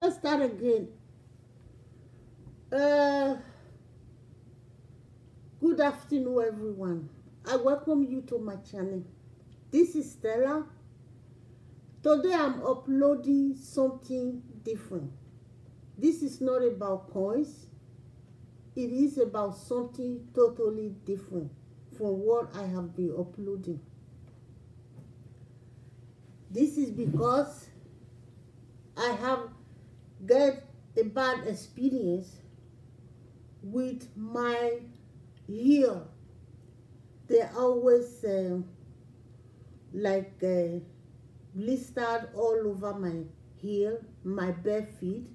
Let's start again. Good afternoon, everyone. I welcome you to my channel. This is Stella. Today I'm uploading something different. This is not about coins. It is about something totally different from what I have been uploading. This is because I have got a bad experience with my hair. They're always blistered all over my hair, my bare feet.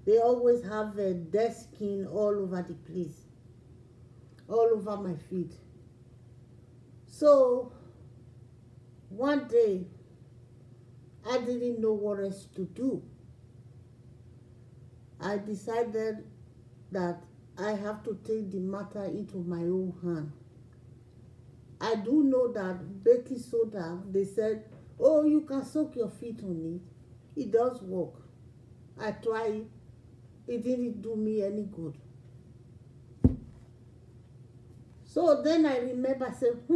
They always have dead skin all over the place, all over my feet. So one day I didn't know what else to do. I decided that I have to take the matter into my own hand. I do know that baking soda, they said, oh, you can soak your feet on it. It does work. I tried it. It didn't do me any good. So then I remember, I said,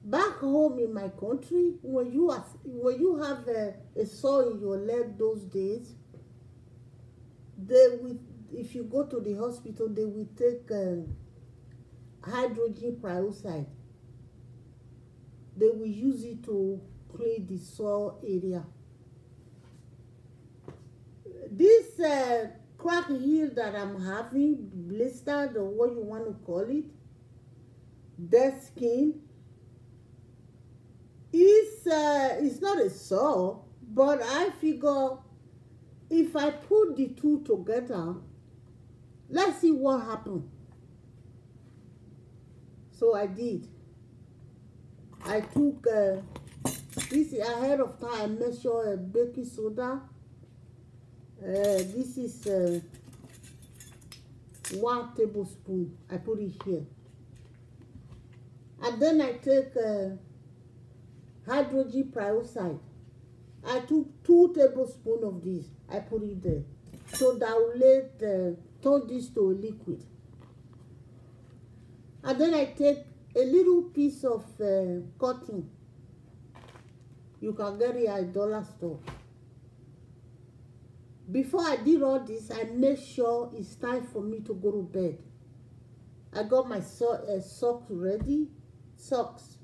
back home in my country, when you have a sore in your leg those days, they will, if you go to the hospital, they will take hydrogen peroxide. They will use it to clean the sore area. This crack heel that I'm having, blistered or what you want to call it, dead skin, it's not a sore, but I figure if I put the two together, let's see what happens. So I did. I took this ahead of time. I measured baking soda. This is 1 tablespoon. I put it here. And then I take hydrogen peroxide. I took 2 tablespoons of this. I put it there. So that will turn this to a liquid. And then I take a little piece of cotton. You can get it at dollar store. Before I did all this, I made sure it's time for me to go to bed. I got my socks ready, socks.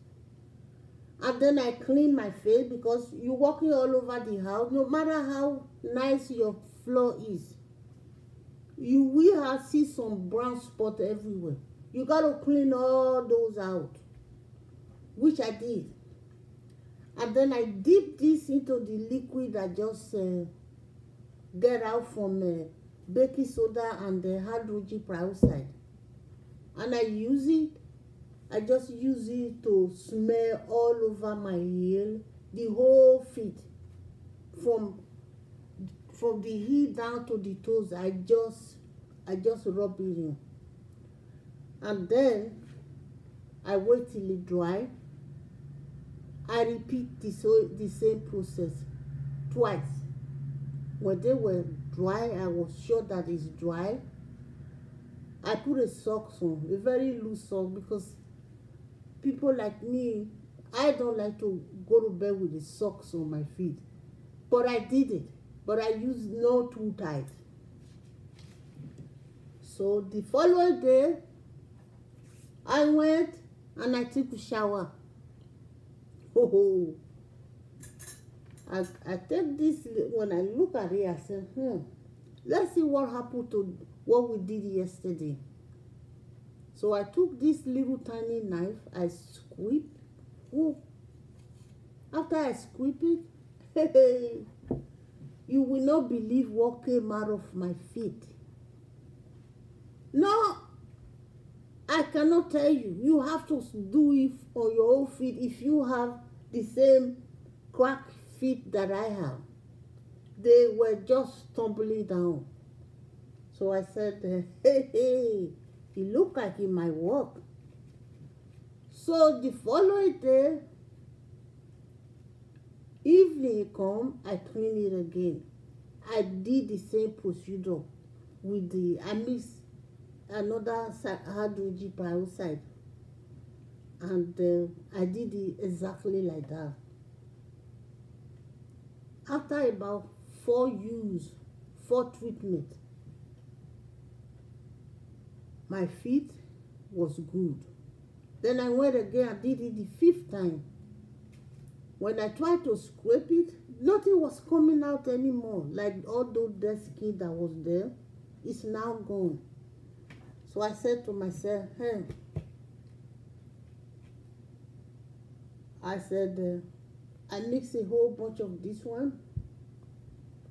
And then I clean my face because you're walking all over the house. No matter how nice your floor is, you will see some brown spot everywhere. You got to clean all those out, which I did. And then I dip this into the liquid I just get out from baking soda and the hydrogen peroxide. And I use it. I just use it to smear all over my heel, the whole feet, from the heel down to the toes. I just rub it in. And then I wait till it dry. I repeat the same process twice. When they were dry, I was sure that it's dry. I put a socks on, a very loose sock, because people like me, I don't like to go to bed with the socks on my feet. But I did it. But I used not too tight. So the following day, I went and I took a shower. Oh, I take this, when I look at it, I said, let's see what happened to what we did yesterday. So I took this little tiny knife, I squeeze. After I squeeze it, you will not believe what came out of my feet. No, I cannot tell you. You have to do it on your own feet if you have the same cracked feet that I have. They were just tumbling down. So I said, hey, it looked like it might work. So the following day, evening come, I clean it again. I did the same procedure with the, I mixed another hydrogen peroxide, and I did it exactly like that. After about 4 treatments, my feet was good. Then I went again and did it the 5th time. When I tried to scrape it, nothing was coming out anymore. Like all those dead skin that was there is now gone. So I said to myself, hey, I said, I mix a whole bunch of this one.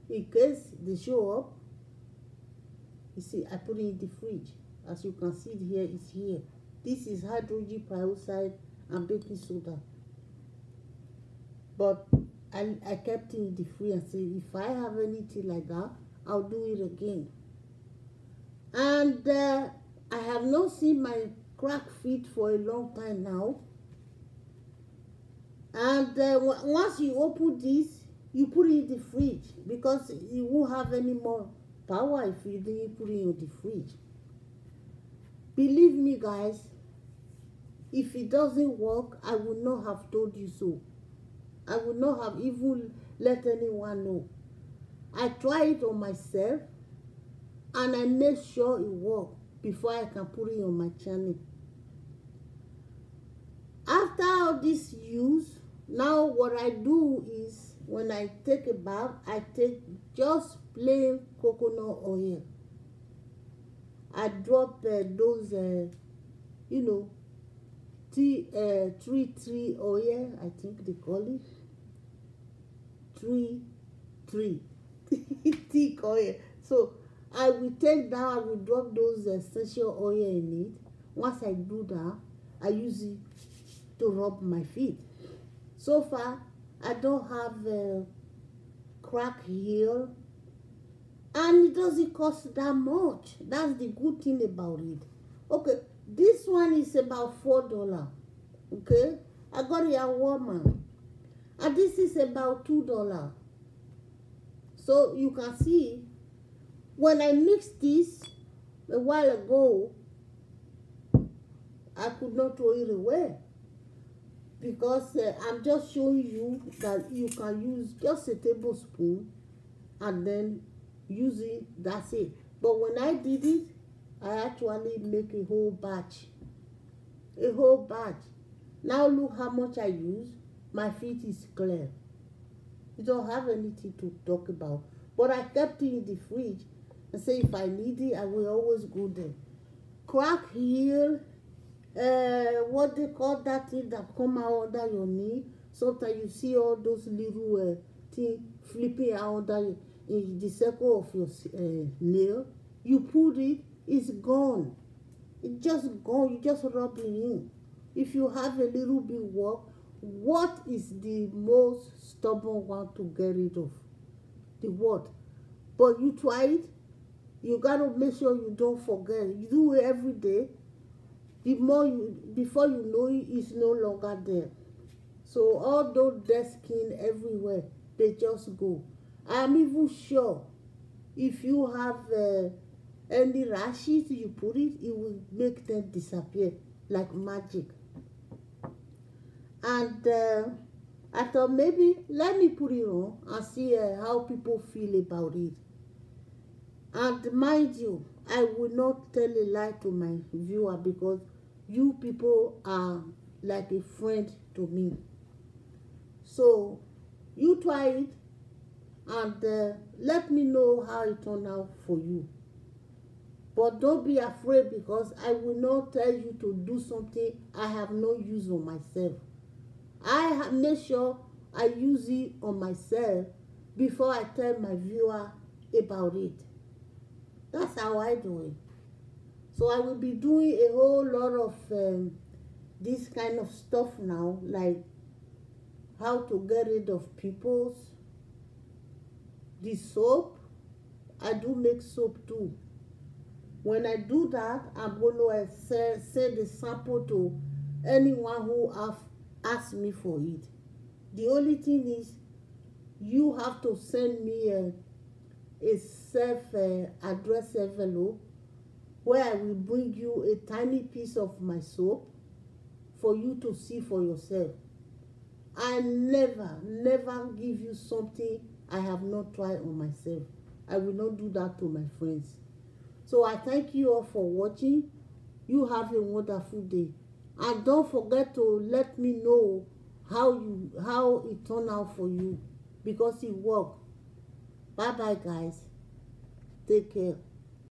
In case they show up, you see, I put it in the fridge. As you can see here, it's here. This is hydrogen peroxide and baking soda. But I kept it in the fridge and said, if I have anything like that, I'll do it again. And I have not seen my cracked feet for a long time now. And once you open this, you put it in the fridge, because you won't have any more power if you didn't put it in the fridge. Believe me, guys, if it doesn't work, I would not have told you so. I would not have even let anyone know. I tried it on myself, and I made sure it worked before I can put it on my channel. After all this use, now what I do is, when I take a bath, I take just plain coconut oil. I drop those, you know, tea tree oil, I think they call it. Tree thick oil. So I will take that, I will drop those essential oil in it. Once I do that, I use it to rub my feet. So far, I don't have crack heel, and it doesn't cost that much. That's the good thing about it. Okay, this one is about $4. Okay, I got it at Walmart, and this is about $2. So you can see, when I mixed this a while ago, I could not throw it away, because I'm just showing you that you can use just a tablespoon and then use it, that's it. But when I did it, I actually make a whole batch. A whole batch. Now look how much I use. My feet is clear. You don't have anything to talk about. But I kept it in the fridge and say if I need it, I will always go there. Crack heel, what they call that thing that come out under your knee. Sometimes you see all those little things flipping out under in the circle of your nail. You put it, it's gone. It's just gone. You just rub it in. If you have a little bit work, what is the most stubborn one to get rid of? The what? But you try it. You gotta make sure you don't forget. You do it every day. The more you, before you know it, it's no longer there. So all those dead skin everywhere, they just go. I'm even sure if you have any rashes, you put it, it will make them disappear like magic. And I thought maybe let me put it on and see how people feel about it. And mind you, I will not tell a lie to my viewer, because you people are like a friend to me. So you try it and let me know how it turned out for you. But don't be afraid, because I will not tell you to do something I have no use on myself. I make sure I use it on myself before I tell my viewer about it. That's how I do it. So I will be doing a whole lot of this kind of stuff now, like how to get rid of pimples. The soap, I do make soap too. When I do that, I'm going to send a sample to anyone who have asked me for it. The only thing is, you have to send me a self-addressed envelope where I will bring you a tiny piece of my soap for you to see for yourself. I never give you something I have not tried on myself. I will not do that to my friends. So I thank you all for watching. You have a wonderful day. And don't forget to let me know how it turned out for you, because it worked. Bye bye guys. Take care.